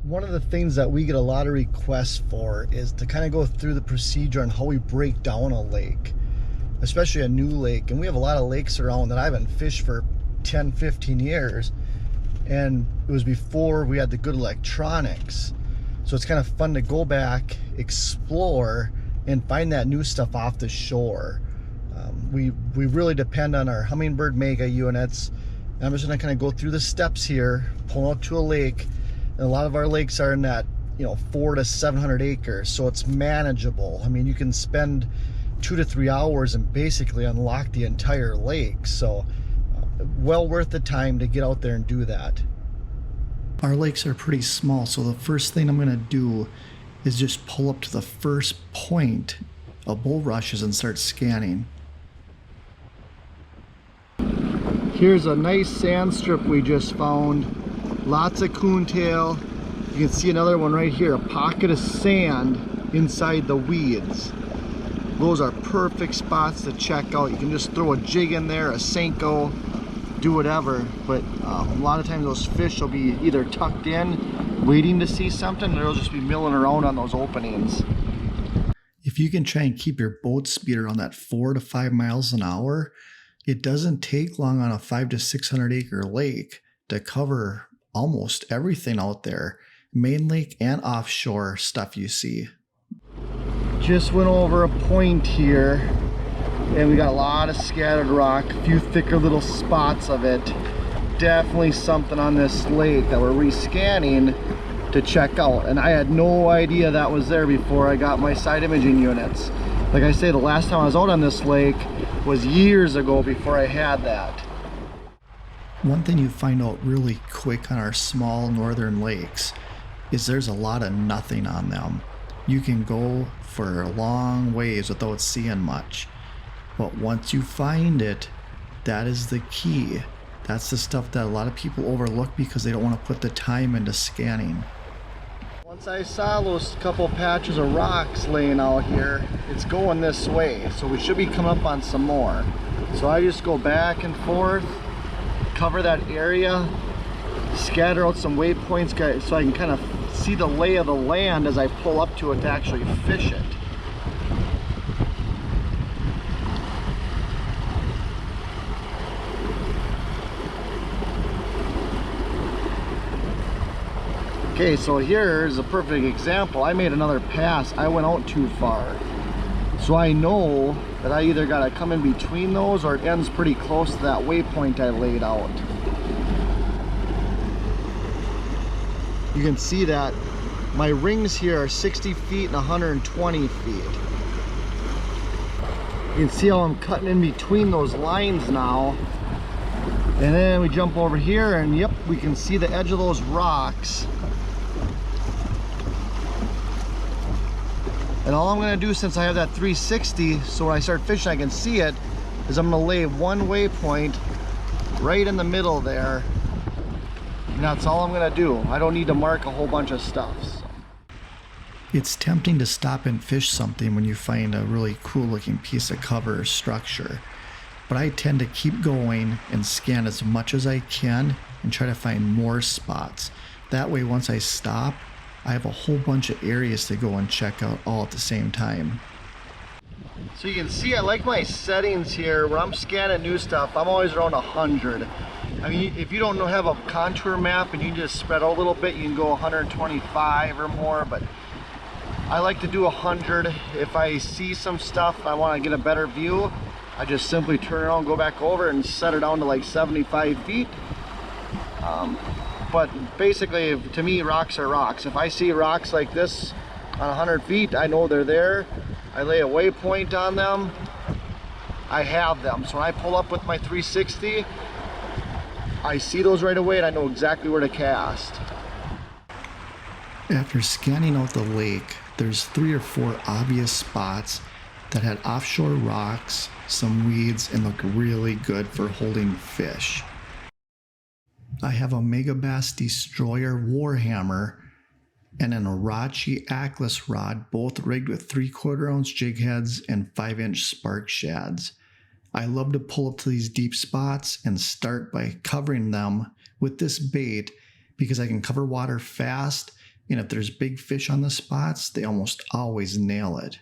One of the things that we get a lot of requests for is to kind of go through the procedure on how we break down a lake, especially a new lake. And we have a lot of lakes around that I haven't fished for 10, 15 years. And it was before we had the good electronics. So it's kind of fun to go back, explore, and find that new stuff off the shore. We really depend on our Humminbird Mega units. And I'm just gonna kind of go through the steps here, pull out to a lake. And a lot of our lakes are in that, 400 to 700 acres, so it's manageable. I mean, you can spend 2 to 3 hours and basically unlock the entire lake. So well worth the time to get out there and do that. Our lakes are pretty small, so the first thing I'm gonna do is just pull up to the first point of bulrushes and start scanning. Here's a nice sand strip we just found. Lots of coontail. You can see another one right here, a pocket of sand inside the weeds. Those are perfect spots to check out. You can just throw a jig in there, a Senko, do whatever. But a lot of times those fish will be either tucked in, waiting to see something, or they'll just be milling around on those openings. If you can try and keep your boat speed around that 4 to 5 miles an hour, it doesn't take long on a 500 to 600 acre lake to cover almost everything out there, main lake and offshore stuff you see. Just went over a point here and we got a lot of scattered rock, a few thicker little spots of it. Definitely something on this lake that we're rescanning to check out, and I had no idea that was there before I got my side imaging units. Like I say, the last time I was out on this lake was years ago before I had that. One thing you find out really quick on our small northern lakes is there's a lot of nothing on them. You can go for a long ways without seeing much, but once you find it, that is the key. That's the stuff that a lot of people overlook because they don't want to put the time into scanning. Once I saw those couple patches of rocks laying out here, it's going this way, so we should be coming up on some more. So I just go back and forth, cover that area, scatter out some waypoints so I can kind of see the lay of the land as I pull up to it to actually fish it. Okay, so here's a perfect example. I made another pass. I went out too far. So I know that I either got to come in between those or it ends pretty close to that waypoint I laid out. You can see that my rings here are 60 feet and 120 feet. You can see how I'm cutting in between those lines now. And then we jump over here and yep, we can see the edge of those rocks. And all I'm going to do, since I have that 360, so when I start fishing I can see it, is I'm going to lay one waypoint right in the middle there. And that's all I'm going to do. I don't need to mark a whole bunch of stuff. So. It's tempting to stop and fish something when you find a really cool looking piece of cover or structure. But I tend to keep going and scan as much as I can and try to find more spots. That way once I stop, I have a whole bunch of areas to go and check out all at the same time. So you can see I like my settings here. When I'm scanning new stuff, I'm always around 100. I mean, if you don't have a contour map and you just spread out a little bit, you can go 125 or more, but I like to do 100. If I see some stuff, I want to get a better view, I just simply turn around, go back over and set it down to like 75 feet. But basically, to me, rocks are rocks. If I see rocks like this on 100 feet, I know they're there. I lay a waypoint on them. I have them. So when I pull up with my 360, I see those right away and I know exactly where to cast. After scanning out the lake, there's 3 or 4 obvious spots that had offshore rocks, some weeds, and look really good for holding fish. I have a Megabass Destroyer Warhammer and an Irachi Atlas rod, both rigged with 3/4 ounce jig heads and 5-inch Spark Shads. I love to pull up to these deep spots and start by covering them with this bait because I can cover water fast and if there's big fish on the spots, they almost always nail it.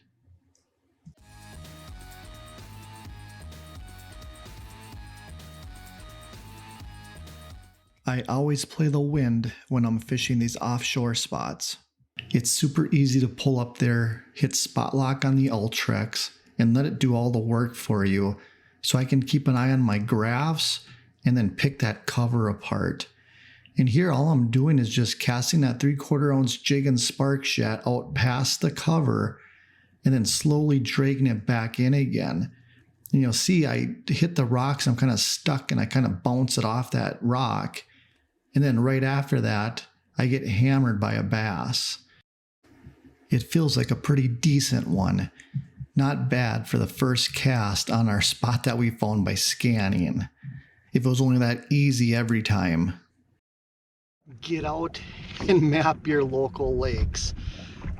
I always play the wind when I'm fishing these offshore spots. It's super easy to pull up there, hit spot lock on the Ultrex, and let it do all the work for you, so I can keep an eye on my graphs and then pick that cover apart. And here all I'm doing is just casting that 3/4 ounce jig and Spark Shad out past the cover and then slowly dragging it back in again. And you'll see I hit the rocks, I'm kind of stuck, and I kind of bounce it off that rock. And then right after that, I get hammered by a bass. It feels like a pretty decent one. Not bad for the first cast on our spot that we found by scanning. If it was only that easy every time. Get out and map your local lakes.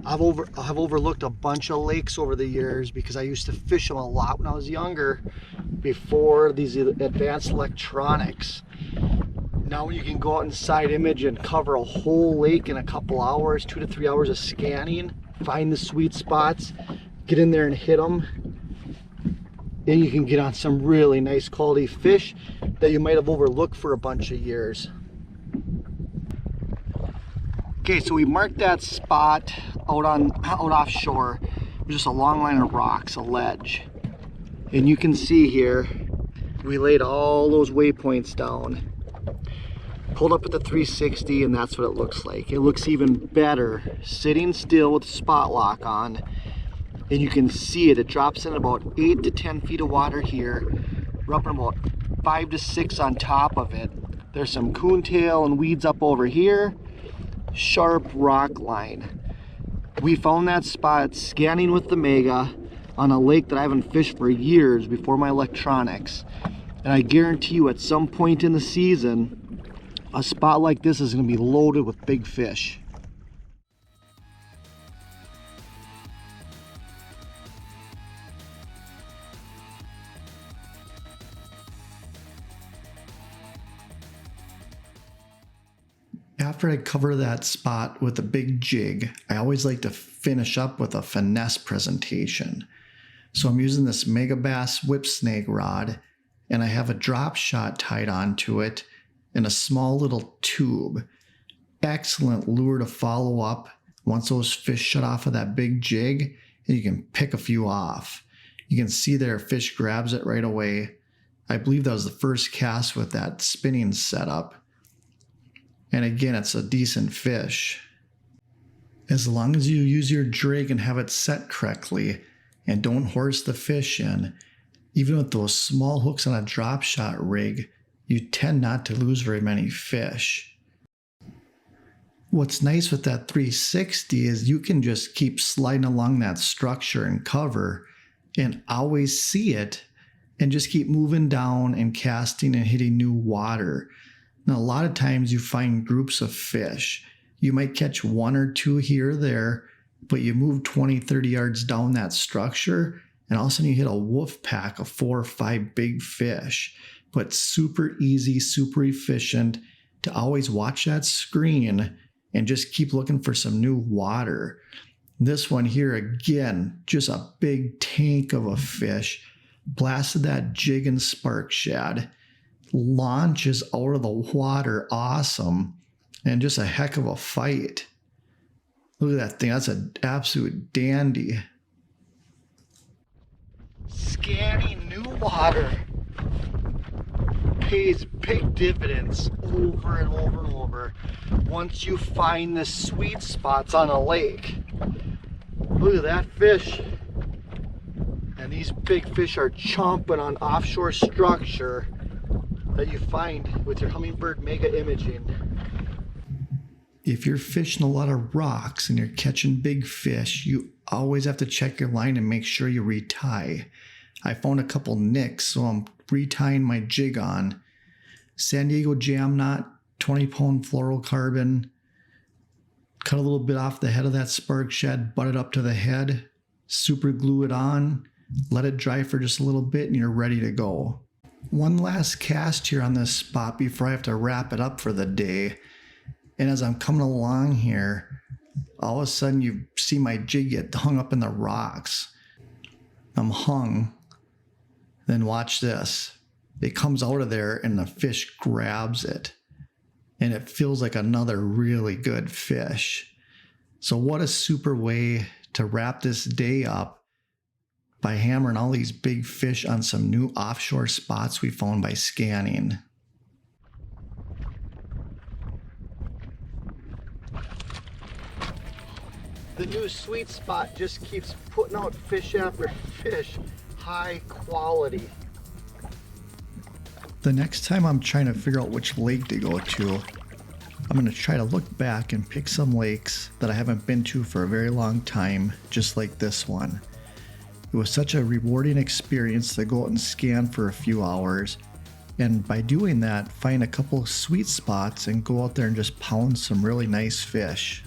I've overlooked a bunch of lakes over the years because I used to fish them a lot when I was younger, before these advanced electronics. Now you can go out and side image and cover a whole lake in a couple hours, 2 to 3 hours of scanning, find the sweet spots, get in there and hit them. Then you can get on some really nice quality fish that you might have overlooked for a bunch of years. Okay, so we marked that spot out offshore. There's just a long line of rocks, a ledge. And you can see here, we laid all those waypoints down. Pulled up at the 360, and that's what it looks like. It looks even better sitting still with the spot lock on, and you can see it. It drops in about 8 to 10 feet of water here. We're up in about 5 to 6 on top of it. There's some coontail and weeds up over here. Sharp rock line. We found that spot scanning with the Mega on a lake that I haven't fished for years before my electronics. And I guarantee you at some point in the season, a spot like this is going to be loaded with big fish. After I cover that spot with a big jig, I always like to finish up with a finesse presentation. So I'm using this Megabass whip snake rod, and I have a drop shot tied onto it in a small little tube. Excellent lure to follow up once those fish shut off of that big jig, and you can pick a few off. You can see there, fish grabs it right away. I believe that was the first cast with that spinning setup. And again, it's a decent fish. As long as you use your jig and have it set correctly and don't horse the fish in, even with those small hooks on a drop shot rig, you tend not to lose very many fish. What's nice with that 360 is you can just keep sliding along that structure and cover and always see it and just keep moving down and casting and hitting new water. Now, a lot of times you find groups of fish. You might catch 1 or 2 here or there, but you move 20, 30 yards down that structure and all of a sudden you hit a wolf pack of 4 or 5 big fish. But super easy, super efficient to always watch that screen and just keep looking for some new water. This one here, again, just a big tank of a fish. Blasted that jig and Spark Shad. Launches out of the water, awesome. And just a heck of a fight. Look at that thing, that's an absolute dandy. Scanning new water pays big dividends over and over and over once you find the sweet spots on a lake. Look at that fish. And these big fish are chomping on offshore structure that you find with your Humminbird Mega Imaging. If you're fishing a lot of rocks and you're catching big fish, you always have to check your line and make sure you retie. I found a couple nicks, so I'm retying my jig on. San Diego jam knot, 20-pound fluorocarbon. Cut a little bit off the head of that Spark Shad, butt it up to the head, super glue it on, let it dry for just a little bit, and you're ready to go. One last cast here on this spot before I have to wrap it up for the day. And as I'm coming along here, all of a sudden you see my jig get hung up in the rocks. I'm hung. Then watch this. It comes out of there and the fish grabs it. And it feels like another really good fish. So what a super way to wrap this day up by hammering all these big fish on some new offshore spots we found by scanning. The new sweet spot just keeps putting out fish after fish, high quality. The next time I'm trying to figure out which lake to go to, I'm going to try to look back and pick some lakes that I haven't been to for a very long time, just like this one. It was such a rewarding experience to go out and scan for a few hours, and by doing that, find a couple of sweet spots and go out there and just pound some really nice fish.